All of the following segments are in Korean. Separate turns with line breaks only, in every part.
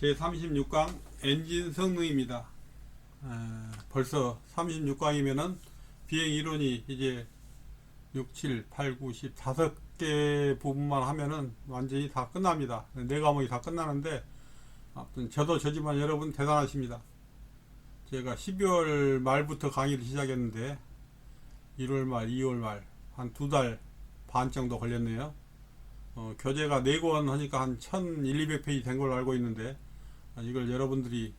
제36강 엔진 성능입니다. 벌써 36강이면은 비행 이론이 이제 6, 7, 8, 9, 10 5개 부분만 하면은 완전히 다 끝납니다. 네 과목이 다 끝나는데 아무튼 저도 저지만 여러분 대단하십니다. 제가 12월 말부터 강의를 시작했는데 1월 말, 2월 말 한 2달 반 정도 걸렸네요. 교재가 4권 하니까 한 1100페이지 된 걸로 알고 있는데 이걸 여러분들이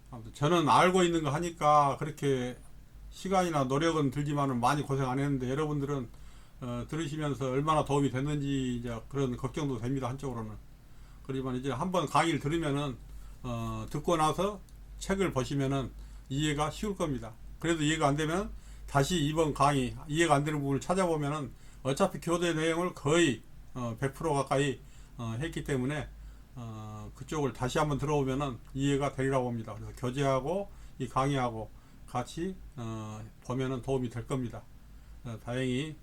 아무튼 저는 알고 있는 거 하니까 그렇게 시간이나 노력은 들지만은 많이 고생 안 했는데 여러분들은 들으시면서 얼마나 도움이 됐는지 이제 그런 걱정도 됩니다. 한쪽으로는. 그렇지만 이제 한번 강의를 들으면은 듣고 나서 책을 보시면은 이해가 쉬울 겁니다. 그래도 이해가 안 되면 다시 이번 강의 이해가 안 되는 부분을 찾아보면은 어차피 교재 내용을 거의 100% 가까이 했기 때문에 그쪽을 다시 한번 들어보면은 이해가 되리라고 봅니다. 그래서 교재하고 이 강의하고 같이 보면은 도움이 될 겁니다. 다행히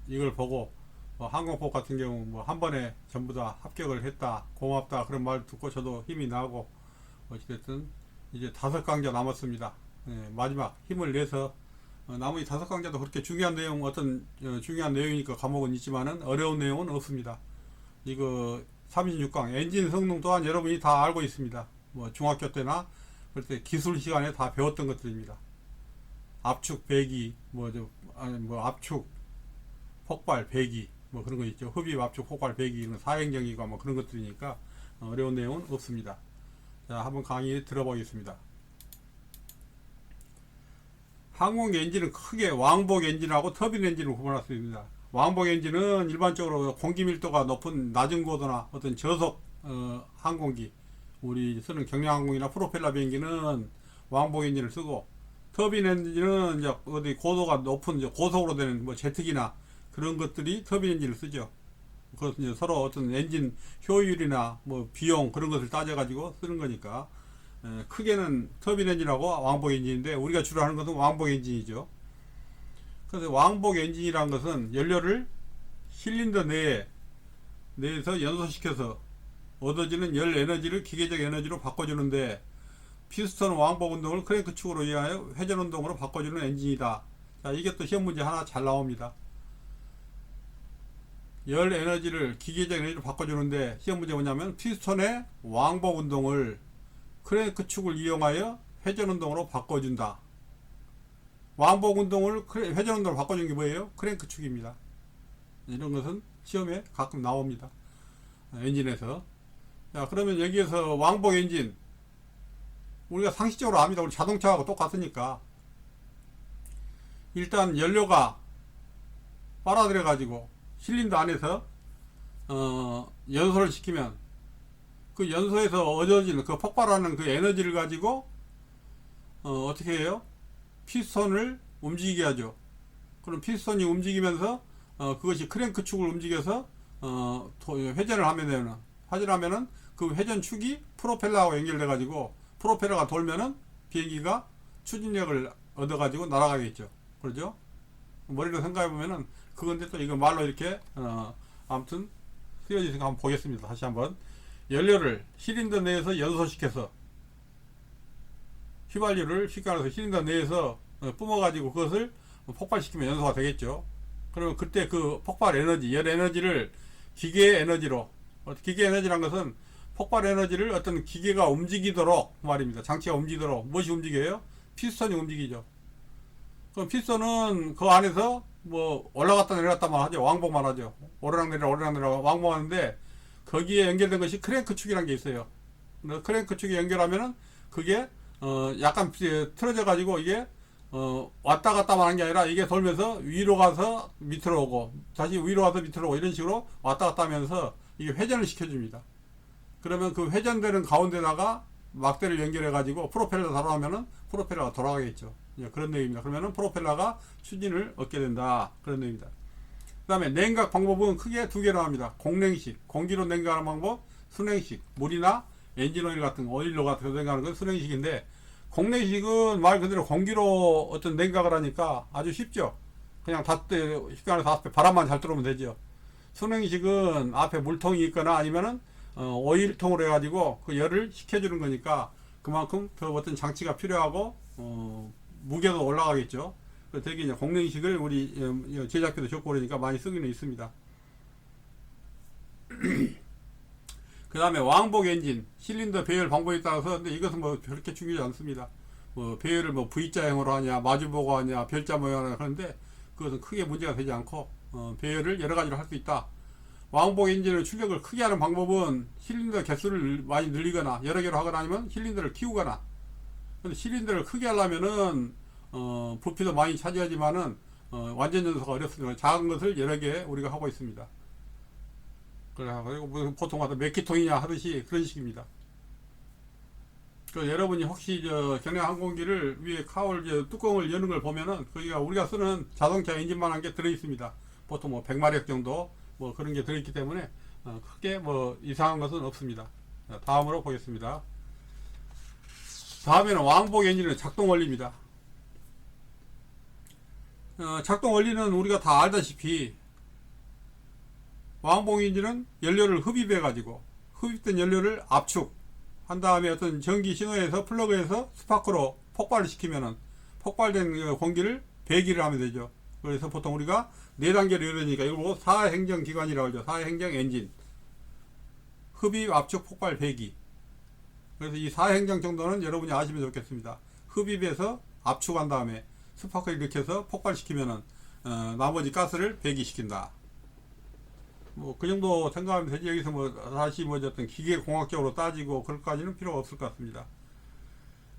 이걸 보고 항공법 같은 경우 뭐 한 번에 전부 다 합격을 했다, 고맙다 그런 말 듣고 저도 힘이 나고 어찌됐든 이제 5강좌 남았습니다. 마지막 힘을 내서 나머지 5강좌도 그렇게 중요한 내용 어떤 중요한 내용이니까 과목은 있지만은 어려운 내용은 없습니다. 이거 36강 엔진 성능 또한 여러분이 다 알고 있습니다. 뭐 중학교 때나 그럴 때 기술 시간에 다 배웠던 것들입니다. 압축 배기 뭐 압축 폭발 배기 뭐 그런 거 있죠. 흡입 압축 폭발 배기 이런 사행정의가 뭐 그런 것들이니까 어려운 내용은 없습니다. 자, 한번 강의 들어보겠습니다. 항공 엔진은 크게 왕복 엔진하고 터빈 엔진을 구분할 수 있습니다. 왕복 엔진은 일반적으로 공기 밀도가 높은 낮은 고도나 어떤 저속 항공기, 우리 쓰는 경량항공이나 프로펠러 비행기는 왕복 엔진을 쓰고, 터빈 엔진은 이제 어디 고도가 높은 이제 고속으로 되는 뭐 제트기나 그런 것들이 터빈 엔진을 쓰죠. 그것은 이제 서로 어떤 엔진 효율이나 뭐 비용 그런 것을 따져가지고 쓰는 거니까. 크게는 터빈 엔진하고 왕복 엔진인데 우리가 주로 하는 것은 왕복 엔진이죠. 그래서 왕복 엔진이라는 것은 연료를 실린더 내에서 연소시켜서 얻어지는 열 에너지를 기계적 에너지로 바꿔주는데, 피스톤 왕복 운동을 크랭크 축으로 이용하여 회전 운동으로 바꿔주는 엔진이다. 자, 이게 또 시험 문제 하나 잘 나옵니다. 열 에너지를 기계적 에너지로 바꿔주는데 시험 문제 뭐냐면 피스톤의 왕복 운동을 크랭크 축을 이용하여 회전 운동으로 바꿔준다. 왕복 운동을 회전 운동으로 바꿔준 게 뭐예요? 크랭크 축입니다. 이런 것은 시험에 가끔 나옵니다. 엔진에서. 자, 그러면 여기에서 왕복 엔진 우리가 상식적으로 압니다. 우리 자동차하고 똑같으니까. 일단 연료가 빨아들여 가지고 실린더 안에서 연소를 시키면 그 연소에서 얻어지는 그 폭발하는 그 에너지를 가지고 어떻게 해요? 피스톤을 움직이게 하죠. 그럼 피스톤이 움직이면서 그것이 크랭크 축을 움직여서 회전을 하면은 그 회전 축이 프로펠러하고 연결돼 가지고 프로펠러가 돌면은 비행기가 추진력을 얻어 가지고 날아가겠죠. 그렇죠? 머리로 생각해 보면은 그건데 또 이거 말로 이렇게 아무튼 쓰여지니까 한번 보겠습니다. 다시 한번. 연료를 실린더 내에서 연소시켜서 휘발유를 쉽게 말해서 실린더 내에서 뿜어가지고 그것을 폭발시키면 연소가 되겠죠. 그러면 그때 그 폭발 에너지, 열 에너지를 기계 에너지로, 기계 에너지란 것은 폭발 에너지를 어떤 기계가 움직이도록 말입니다. 장치가 움직이도록. 무엇이 움직여요? 피스톤이 움직이죠. 그럼 피스톤은 그 안에서 뭐 올라갔다 내려갔다만 하죠. 왕복만 하죠. 오르락내리락 왕복하는데 거기에 연결된 것이 크랭크 축이라는 게 있어요. 크랭크 축이 연결하면은 그게 약간 틀어져 가지고 이게 왔다 갔다만 하는 게 아니라 이게 돌면서 위로 가서 밑으로 오고 다시 위로 가서 밑으로 오고 이런 식으로 왔다 갔다 하면서 이게 회전을 시켜줍니다. 그러면 그 회전되는 가운데다가 막대를 연결해 가지고 프로펠러 달아오면은 프로펠러가 돌아가겠죠. 그런 내용입니다. 그러면은 프로펠러가 추진을 얻게 된다. 그런 내용입니다. 그 다음에 냉각 방법은 크게 2개 나옵니다. 공냉식, 공기로 냉각하는 방법, 순냉식, 물이나 엔진오일 같은 오일로 같은 거 냉각하는 건 순냉식인데, 공냉식은 말 그대로 공기로 어떤 냉각을 하니까 아주 쉽죠. 그냥 쉽게 말해서 바람만 잘 들어오면 되죠. 순냉식은 앞에 물통이 있거나 아니면은 오일통으로 해가지고 그 열을 식혀주는 거니까 그만큼 더 어떤 장치가 필요하고 무게도 올라가겠죠. 되게 이제 공랭식을 우리 제작비도 적고 그러니까 많이 쓰기는 있습니다. 그 다음에 왕복 엔진 실린더 배열 방법에 따라서, 근데 이것은 뭐 그렇게 중요하지 않습니다. 뭐 배열을 뭐 V자형으로 하냐 마주보고 하냐 별자 모양으로 하는데 그것은 크게 문제가 되지 않고 배열을 여러 가지로 할 수 있다. 왕복 엔진의 출력을 크게 하는 방법은 실린더 개수를 많이 늘리거나 여러 개로 하거나 아니면 실린더를 키우거나. 근데 실린더를 크게 하려면은 부피도 많이 차지하지만은 완전 연소가 어렵습니다. 작은 것을 여러 개 우리가 하고 있습니다. 그리고 보통 와서 몇 기통이냐 하듯이 그런 식입니다. 여러분이 혹시 경량 항공기를 위에 카울 뚜껑을 여는 걸 보면은 거기가 우리가 쓰는 자동차 엔진만한 게 들어 있습니다. 보통 뭐 100마력 정도 뭐 그런 게 들어 있기 때문에 크게 뭐 이상한 것은 없습니다. 다음으로 보겠습니다. 다음에는 왕복 엔진의 작동 원리입니다. 작동 원리는 우리가 다 알다시피 왕복 엔진은 연료를 흡입해 가지고 흡입된 연료를 압축 한 다음에 어떤 전기 신호에서 플러그에서 스파크로 폭발을 시키면은 폭발된 공기를 배기를 하면 되죠. 그래서 보통 우리가 4단계로 이루어지니까 이걸 보고 4행정기관이라고 하죠. 4행정 엔진 흡입 압축 폭발 배기. 그래서 이 4행정 정도는 여러분이 아시면 좋겠습니다. 흡입해서 압축한 다음에 스파크를 일으켜서 폭발시키면은 나머지 가스를 배기시킨다. 뭐 그 정도 생각하면 되지. 여기서 뭐 다시 뭐 어떤 기계 공학적으로 따지고 그럴까지는 필요가 없을 것 같습니다.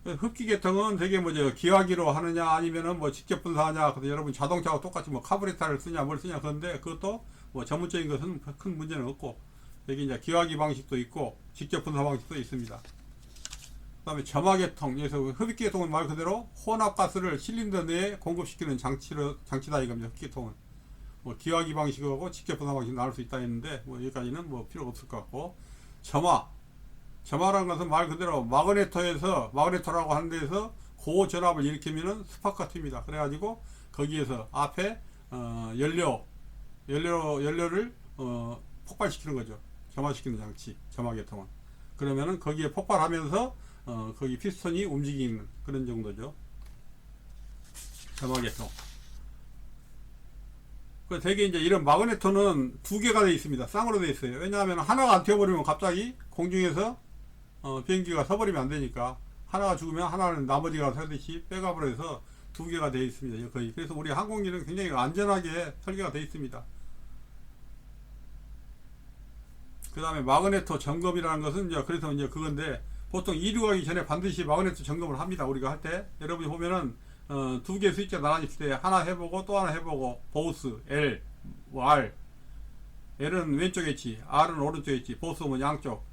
흡기 계통은 되게 뭐죠, 기화기로 하느냐 아니면은 뭐 직접 분사하냐. 그래서 여러분 자동차하고 똑같이 뭐 카브레타를 쓰냐 뭘 쓰냐 그런데 그것도 뭐 전문적인 것은 큰 문제는 없고 여기 이제 기화기 방식도 있고 직접 분사 방식도 있습니다. 그 다음에 점화계통, 여기서 흡입계통은 말 그대로 혼합가스를 실린더 내에 공급시키는 장치다 이겁니다. 흡기계통은 뭐 기화기 방식하고 직접 분사 방식 나눌 수 있다 했는데 뭐 여기까지는 뭐 필요가 없을 것 같고. 점화라는 것은 말 그대로 마그네토라고 하는 데에서 고전압을 일으키면은 스파크가 튑니다. 그래가지고 거기에서 앞에 연료를 폭발시키는 거죠. 점화시키는 장치, 점화계통은. 그러면은 거기에 폭발하면서 거기 피스톤이 움직이는 그런 정도죠. 점화계통. 되게 이제 이런 마그네토는 2개가 되어 있습니다. 쌍으로 되어 있어요. 왜냐하면 하나가 안 튀어버리면 갑자기 공중에서 비행기가 서버리면 안 되니까 하나가 죽으면 하나는 나머지가 서듯이 백업을 해서 2개가 되어 있습니다. 거의. 그래서 우리 항공기는 굉장히 안전하게 설계가 되어 있습니다. 그 다음에 마그네토 점검이라는 것은 이제 그래서 이제 그건데 보통 이륙하기 전에 반드시 마그네토 점검을 합니다. 우리가 할 때 여러분이 보면은 2개 스위치가 나란히 있을 때 하나 해보고 또 하나 해보고 보스 L, R L은 왼쪽 엣지, R은 오른쪽 엣지, 보스 뭐 양쪽.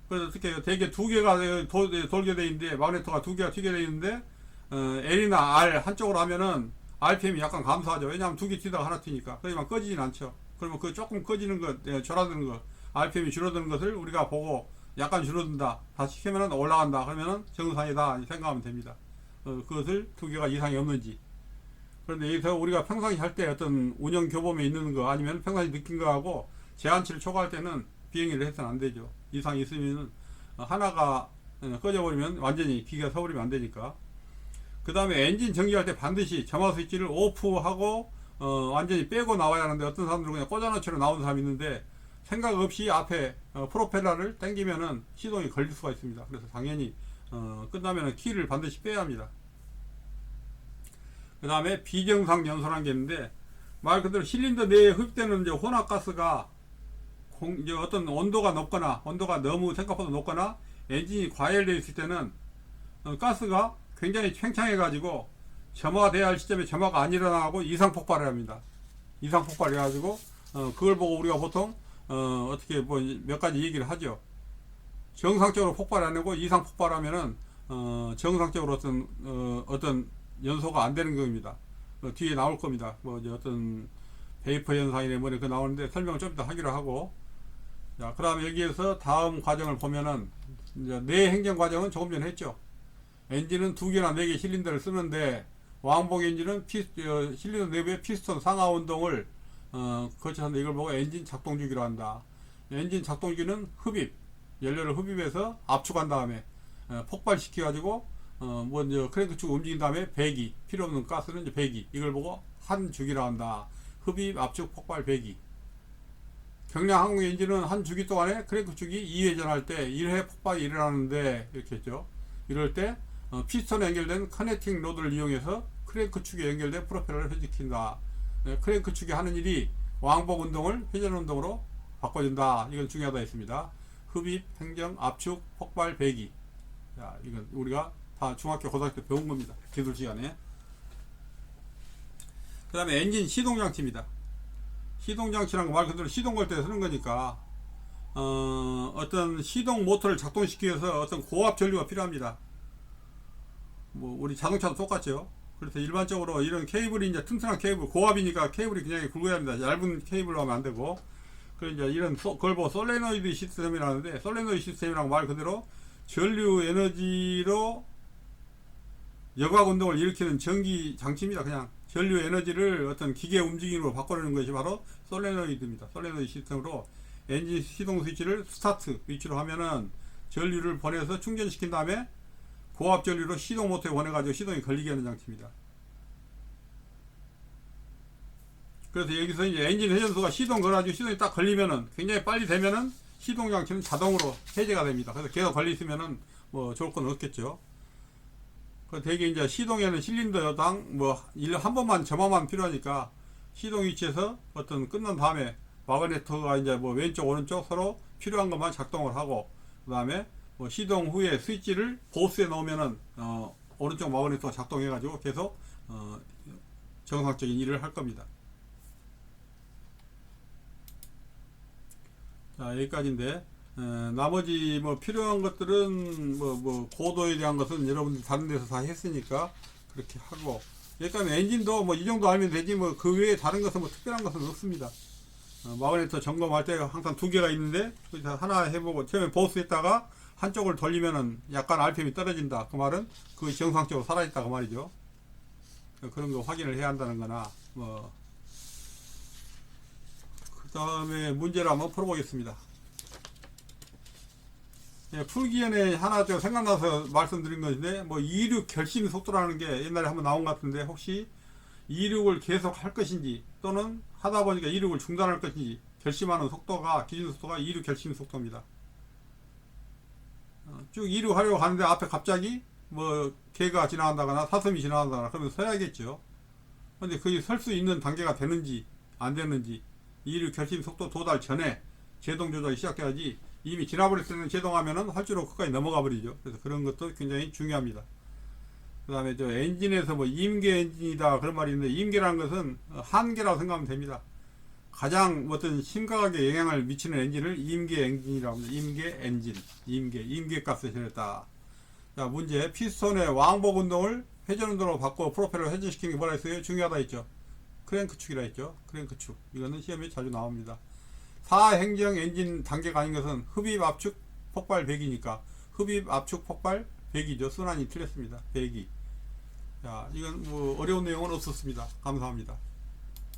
그래서 어떻게 되게 2개가 돌게 돼 있는데 마그네토가 2개가 튀게 돼 있는데 L이나 R 한쪽으로 하면은 RPM이 약간 감소하죠. 왜냐하면 2개 튀다가 하나 튀니까. 그러지만 꺼지진 않죠. 그러면 그 조금 꺼지는 것, 줄어드는 것, RPM이 줄어드는 것을 우리가 보고 약간 줄어든다, 다시 켜면은 올라간다, 그러면은 정상이다 생각하면 됩니다. 그것을 2개가 이상이 없는지. 그런데 여기서 우리가 평상시 할 때 어떤 운영 교범에 있는 거 아니면 평상시 느낀 거하고 제한치를 초과할 때는 비행기를 해서는 안 되죠. 이상이 있으면 하나가 꺼져버리면 완전히 기계가 서버리면 안 되니까. 그 다음에 엔진 정지할 때 반드시 점화 스위치를 오프하고 완전히 빼고 나와야 하는데 어떤 사람들은 그냥 꽂아놓기로 나오는 사람이 있는데 생각 없이 앞에 프로펠러를 당기면은 시동이 걸릴 수가 있습니다. 그래서 당연히 끝나면은 키를 반드시 빼야 합니다. 그 다음에 비정상 연소라는 게 있는데 말 그대로 실린더 내에 흡입되는 이제 혼합가스가 이제 어떤 온도가 높거나 온도가 너무 생각보다 높거나 엔진이 과열되어 있을 때는 가스가 굉장히 팽창해 가지고 점화돼야 할 시점에 점화가 안 일어나고 이상 폭발을 합니다. 이상 폭발해 가지고 그걸 보고 우리가 보통 어떻게 뭐 몇 가지 얘기를 하죠. 정상적으로 폭발 안 하고 이상 폭발하면은 정상적으로 어떤 연소가 안 되는 겁니다. 뒤에 나올 겁니다. 뭐 이제 어떤 베이퍼 현상이나 뭐 이렇게 나오는데 설명을 좀 더 하기로 하고. 자, 그다음에 여기에서 다음 과정을 보면은 이제 내 행정 과정은 조금 전에 했죠. 엔진은 2개나 4개 실린더를 쓰는데 왕복 엔진은 실린더 내부의 피스톤 상하 운동을 거쳐서 이걸 보고 엔진 작동 주기로 한다. 엔진 작동기는 흡입, 연료를 흡입해서 압축한 다음에 폭발시켜 가지고 먼저 크랭크축 움직인 다음에 배기, 필요 없는 가스는 이제 배기, 이걸 보고 한 주기라 한다. 흡입, 압축, 폭발, 배기. 경량 항공 엔진은 한 주기 동안에 크랭크축이 2회전할 때 1회 폭발이 일어나는데, 이렇게 했죠. 이럴 때 피스톤에 연결된 커넥팅 로드를 이용해서 크랭크축에 연결된 프로펠러를 회전시킨다. 크랭크축이 하는 일이 왕복 운동을 회전 운동으로 바꿔준다. 이건 중요하다 했습니다. 흡입, 행정, 압축, 폭발, 배기. 자, 이건 우리가 다 중학교, 고등학교 때 배운 겁니다. 기술 시간에. 그 다음에 엔진 시동장치입니다. 시동장치란 말 그대로 시동 걸 때 쓰는 거니까, 어떤 시동 모터를 작동시키기 위해서 어떤 고압 전류가 필요합니다. 뭐, 우리 자동차도 똑같죠. 그래서 일반적으로 이런 케이블이 이제 튼튼한 케이블, 고압이니까 케이블이 굉장히 굵어야 합니다. 얇은 케이블로 하면 안 되고. 그래서 이제 이런 그걸 보고 솔레노이드 시스템이라는데, 솔레노이드 시스템이란 말 그대로 전류 에너지로 여각 운동을 일으키는 전기 장치입니다. 그냥 전류 에너지를 어떤 기계 움직임으로 바꿔내는 것이 바로 솔레노이드입니다. 솔레노이드 시스템으로 엔진 시동 스위치를 스타트 위치로 하면은 전류를 보내서 충전시킨 다음에 고압 전류로 시동 모터에 보내가지고 시동이 걸리게 하는 장치입니다. 그래서 여기서 이제 엔진 회전수가 시동 걸어가지고 시동이 딱 걸리면은, 굉장히 빨리 되면은 시동 장치는 자동으로 해제가 됩니다. 그래서 계속 걸려 있으면은 뭐 좋을 건 없겠죠. 그 대개 이제 시동에는 실린더당 뭐 1년 한 번만 점화만 필요하니까 시동 위치에서 어떤 끝난 다음에 마그네터가 이제 뭐 왼쪽 오른쪽 서로 필요한 것만 작동을 하고, 그 다음에 뭐 시동 후에 스위치를 보스에 넣으면은 오른쪽 마그네터가 작동해 가지고 계속 정상적인 일을 할 겁니다. 자, 여기까지인데, 나머지 뭐 필요한 것들은 뭐 고도에 대한 것은 여러분들 다른 데서 다 했으니까 그렇게 하고, 여기까지 엔진도 뭐 이 정도 알면 되지, 뭐 그 외에 다른 것은 뭐 특별한 것은 없습니다. 마그네터 점검할 때 항상 두 개가 있는데 하나 해보고, 처음에 보스 했다가 한쪽을 돌리면은 약간 RPM이 떨어진다. 그 말은 그 정상적으로 살아있다 그 말이죠. 그런 거 확인을 해야 한다는 거나, 뭐 그 다음에 문제를 한번 풀어보겠습니다. 예, 풀기 전에 하나 좀 생각나서 말씀드린 것인데, 뭐 이륙 결심 속도라는 게 옛날에 한번 나온 것 같은데, 혹시 이륙을 계속 할 것인지 또는 하다 보니까 이륙을 중단할 것인지 결심하는 속도가, 기준 속도가 이륙 결심 속도입니다. 쭉 이륙하려고 하는데 앞에 갑자기 뭐 개가 지나간다거나 사슴이 지나간다거나 그러면 서야겠죠. 근데 그게 설 수 있는 단계가 되는지 안 되는지, 이륙 결심 속도 도달 전에 제동 조작이 시작해야지, 이미 지나버릴 때는 제동하면은 활주로 끝까지 넘어가 버리죠. 그래서 그런 것도 굉장히 중요합니다. 그 다음에 저 엔진에서 뭐 임계 엔진이다 그런 말이 있는데, 임계라는 것은 한계라고 생각하면 됩니다. 가장 어떤 심각하게 영향을 미치는 엔진을 임계 엔진이라고 합니다. 임계 엔진, 임계 값을 정했다. 자, 문제. 피스톤의 왕복 운동을 회전 운동으로 바꿔 프로펠러를 회전시키는 게 뭐라 했어요? 중요하다 했죠. 크랭크축이라 했죠. 크랭크축. 이거는 시험에 자주 나옵니다. 4행정 엔진 단계가 아닌 것은 흡입, 압축, 폭발, 배기니까 흡입, 압축, 폭발, 배기죠. 순환이 틀렸습니다. 배기. 자, 이건 뭐 어려운 내용은 없었습니다. 감사합니다.